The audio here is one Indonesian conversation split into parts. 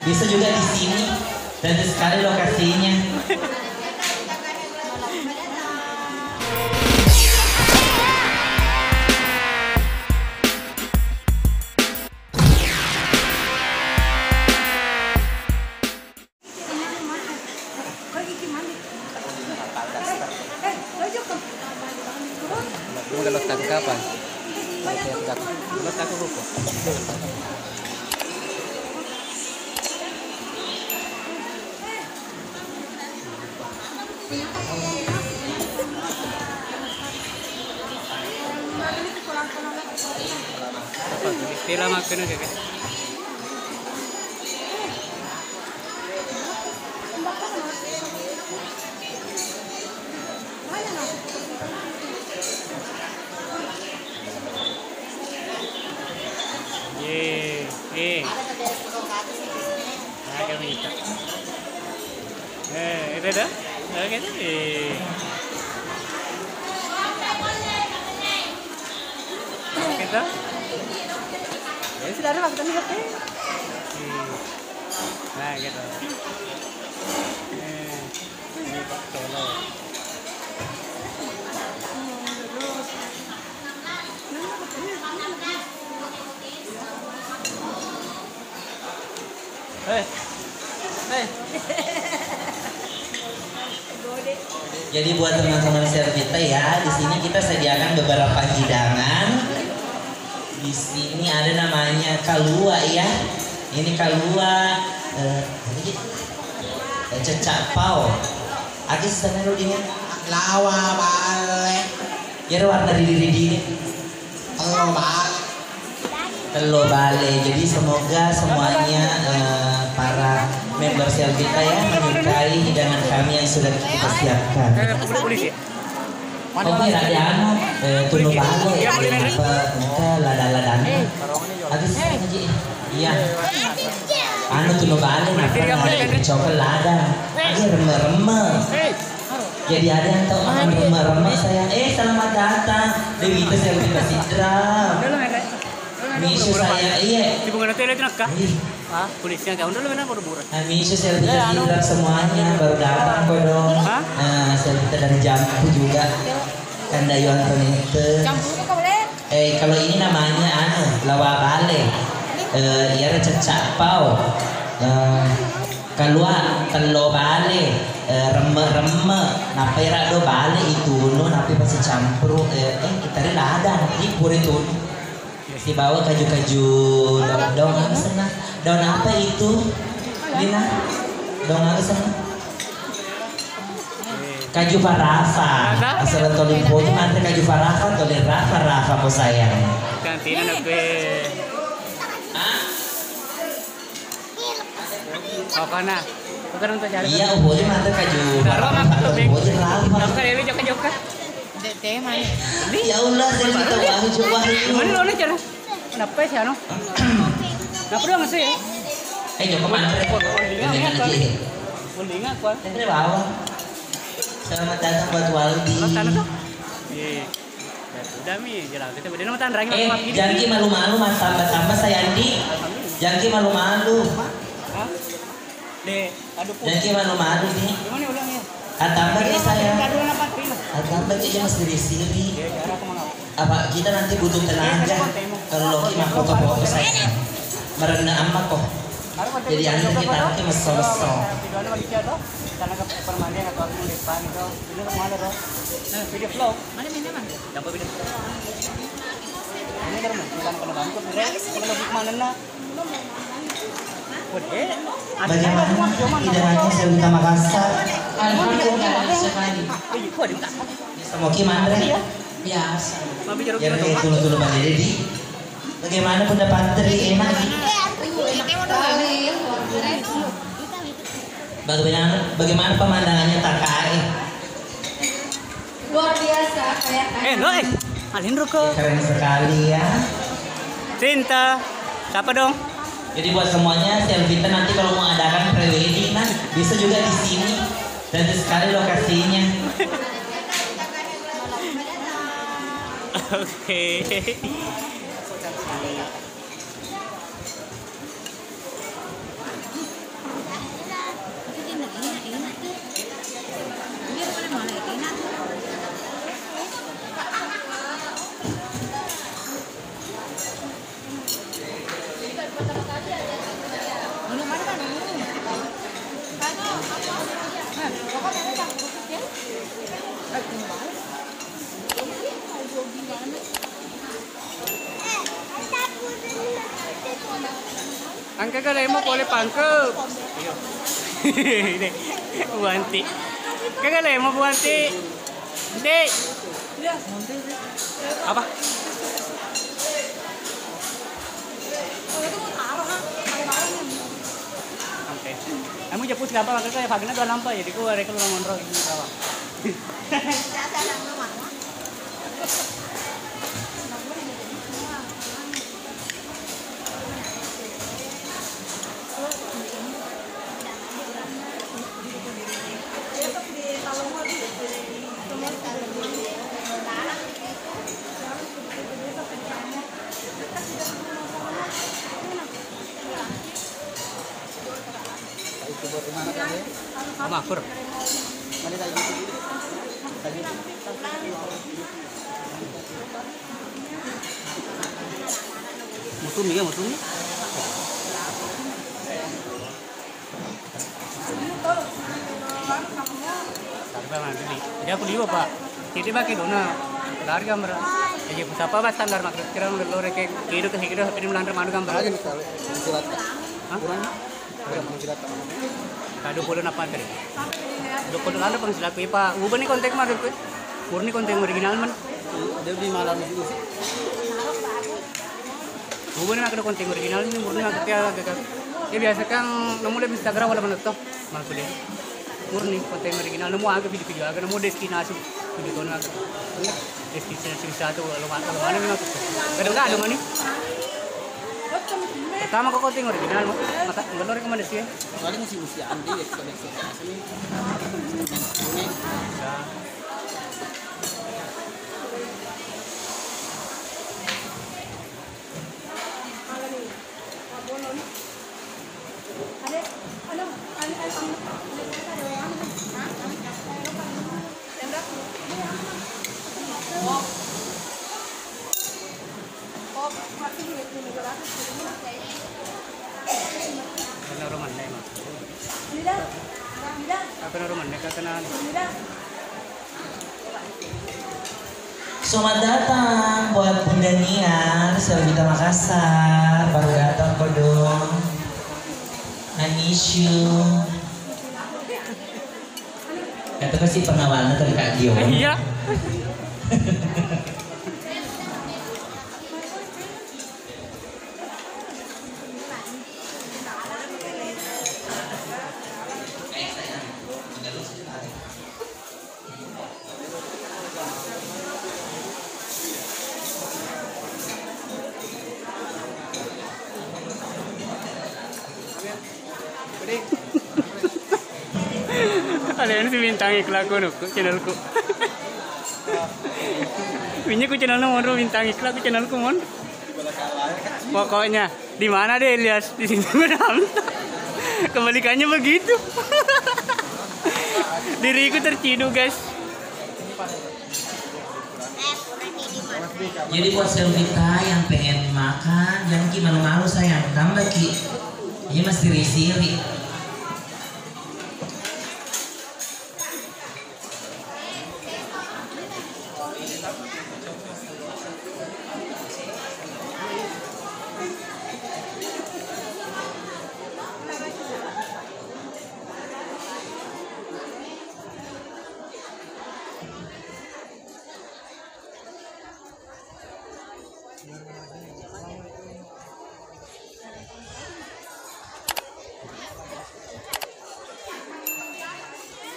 Bisa juga di sini. Cantik sekali lokasinya. Kalau tangkapan, kalau takut ruko. Istilah makan aja kan. Itu dah. Oke tu. Kita. Ya sudah ada waktu ni kan. Nah, gitu. Ini tolong. Jadi buat teman-teman Servita ya, di sini kita sediakan beberapa hidangan. Di sini ada namanya kalua ya. Ini kalua, cecak pau. Aki sana lu dingin. Lawa bale. Ya warna diri. Telo bale. Jadi semoga semuanya para member Servita ya menyukai hidangan kami yang sudah kita siapkan. Oh kira ada anu tunu bale, apa lada-ladan. Habis aja. Iya. Anu tunu bale apa coklat lada. Ini reme-reme. Jadi ada yang tahu makan reme-reme saya. Selamat datang Dewi itu Servita Sidra. Misu saya iya. Di bunga nanti lagi nak kah? Polisnya kau dulu mana baru burat. Misu Servita Sidra semuanya baru datang kok dong. Servita dari Jampu juga. Kandayu Antonite. Campur kok boleh? Kalau ini namanya anu lawa bale. Iya cecak pau. Kalua telo bale. Reme-reme. Napera do bale itu no napi pasti campur. Kita ada di puri itu. Dibawa kaju-kaju daun apa sana? Daun apa itu? Lina? Daun apa sana? Kaju farafa. Asal tolin poin mantre kaju farafa tolin rafa po sayang. Kantina nak be. Oh kana. Bukan untuk jalan. Iya, poin mantre kaju farafa tolin poin rafa. Nak kali ini joka-joka. Teh mana? Ya Allah, saya minta wahyu coba itu. Mana lo ni jalan? Kenapa sih ano? Kenapa dong sih? Joko mantre. Dengan aja. Mendingan kuat. Ini bawa. Selamat datang buat Waldi. Tanah tuh. Iya. Udah mi, jalan kita berdua nama tanah lagi. Jangki malu-malu mas tambah-tambah saya Andi. Jangki malu-malu. Deh, aduh. Jangki malu-malu nih. Gimana ulang ya? Tambah nih saya. Aduh apa sih? Tambah aja mas diri-siri. Apa kita nanti butuh tenaga kalau Loki mah foto-foto saya merendah amat kok. Jadi anda kita nanti meso-meso. Tenaga permainan atau aku depan itu, ini kemana bro? Video vlog. Mana mana? Dapat video. Ini kan bukan penerbang tuh, kalau lebih mana nak? Bagaimana hidangannya Servita Makassar? Alhamdulillah sekali. Semoga mandre. Biasa. Ya tulu-tulu Bang Dedi. Bagaimana pendapat dari enak? Bagaimana pemandangannya TKI? Luar biasa kayak. Noi, alin ruko. Keren sekali ya. Cinta, siapa dong? Jadi buat semuanya Servita nanti kalau mau adakan pre-wedding bisa juga di sini. Cantik sekali lokasinya. Oke. Ang kagalay mo, pole pangkep. Buanti. Kagalay mo, Buanti. Hindi. Apa? Okay. Kamu jeput siapa? Makanya pagi na lampa jadi ko rekal orang monro ini kawan. Makur. Mutum ya, mutum. Jadi aku lihat Pak. Jadi pakai dona. Lari gambar. Jadi apa bahasa standar maksud kira lore kayak kira ke kira ini melandar manu gambar. Kado puluh apa tadi? Dua puluh ada pengsilat Pak. Ubah nih konten mah tuh. Murni konten original man. Dia di malam itu sih. Ubah nih ada konten original ini murni agak agak. Ya biasa kan nemu di Instagram wala mana tuh. Maksud dia. Murni konten original nemu agak video-video agak nemu destinasi video kono agak. Destinasi wisata wala mana nih maksud. Kadang ada mana nih? Pertama kok konten original mo. Mata nggak rekomendasi ya. Soalnya masih usia Andi ya koneksi asli. Ini Selamat datang buat Bunda Nia, Selvita Makassar, baru datang kodong. I miss you. Kata ko si pangawalnya tadi Kak Gio. Iya. Ada yang si bintang iklan ko channelku. Ini ku channel mon bintang iklan ku channelku mon. Pokoknya di mana deh Elias di sini benar. Kebalikannya begitu. Diriku terciduk guys. Jadi buat Selvita yang pengen makan, jangan Ki malu-malu sayang, tambah Ki. Ini masih risiri.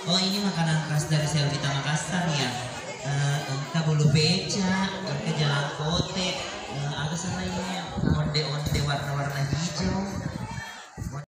Oh ini makanan khas dari Selvita Makassar ya. Kabulu beca, ke jalan kote, ada sana ini onde-onde warna-warna hijau.